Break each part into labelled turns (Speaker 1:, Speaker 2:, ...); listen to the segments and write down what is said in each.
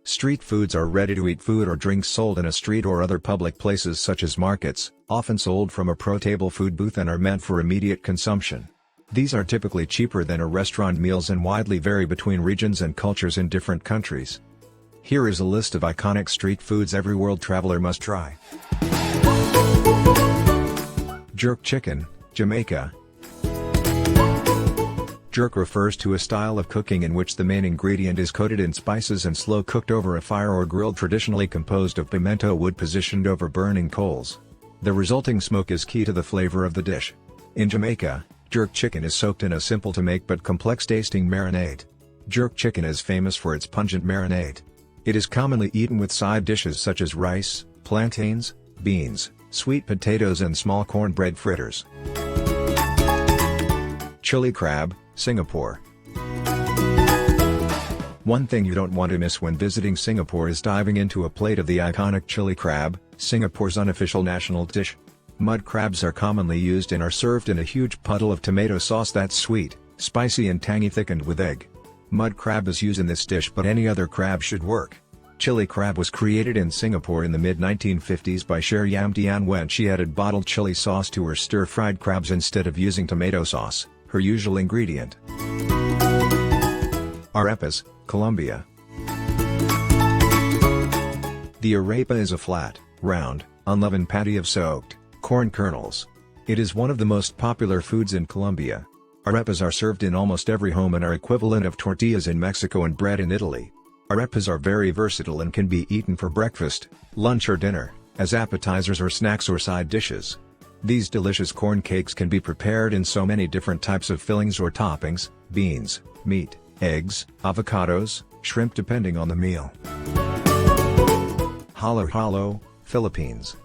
Speaker 1: Street foods are ready-to-eat food or drinks sold in a street or other public places such as markets, often sold from a protable food booth and are meant for immediate consumption. These are typically cheaper than a restaurant meals and widely vary between regions and cultures in different countries. Here is a list of iconic street foods every world traveler must try. Jerk chicken, Jamaica. Jerk refers to a style of cooking in which the main ingredient is coated in spices and slow cooked over a fire or grilled, traditionally composed of pimento wood positioned over burning coals. The resulting smoke is key to the flavor of the dish. In Jamaica, jerk chicken is soaked in a simple-to-make but complex-tasting marinade. Jerk chicken is famous for its pungent marinade. It is commonly eaten with side dishes such as rice, plantains, beans, sweet potatoes and small cornbread fritters. Chili crab, Singapore. One thing you don't want to miss when visiting Singapore is diving into a plate of the iconic chili crab, Singapore's unofficial national dish. Mud crabs are commonly used and are served in a huge puddle of tomato sauce that's sweet, spicy and tangy, thickened with egg. Mud crab is used in this dish, but any other crab should work. Chili crab was created in Singapore in the mid-1950s by Chef Yam Tian when she added bottled chili sauce to her stir-fried crabs instead of using tomato sauce, her usual ingredient. Arepas, Colombia. The arepa is a flat, round, unleavened patty of soaked corn kernels. It is one of the most popular foods in Colombia. Arepas are served in almost every home and are equivalent of tortillas in Mexico and bread in Italy. Arepas are very versatile and can be eaten for breakfast, lunch or dinner, as appetizers or snacks or side dishes. These delicious corn cakes can be prepared in so many different types of fillings or toppings: beans, meat, eggs, avocados, shrimp, depending on the meal. Halo-halo, Philippines.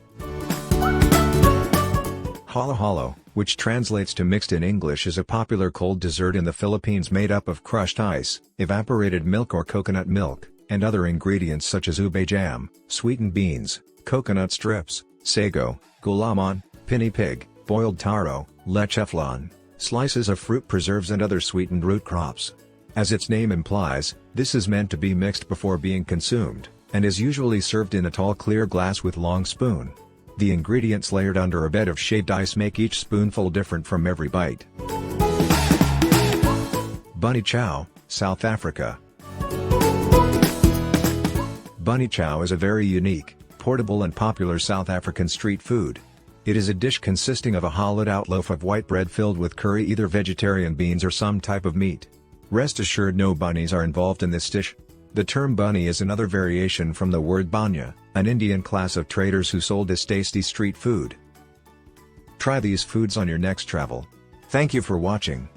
Speaker 1: Halo-halo, which translates to mixed in English, is a popular cold dessert in the Philippines made up of crushed ice, evaporated milk or coconut milk, and other ingredients such as ube jam, sweetened beans, coconut strips, sago, gulaman, pinny pig, boiled taro, leche flan, slices of fruit preserves and other sweetened root crops. As its name implies, this is meant to be mixed before being consumed, and is usually served in a tall clear glass with long spoon. The ingredients layered under a bed of shaved ice make each spoonful different from every bite. Bunny chow, South Africa. Bunny chow is a very unique, portable and popular South African street food. It is a dish consisting of a hollowed-out loaf of white bread filled with curry, either vegetarian beans or some type of meat. Rest assured, no bunnies are involved in this dish. The term bunny is another variation from the word banya, an Indian class of traders who sold this tasty street food. Try these foods on your next travel. Thank you for watching.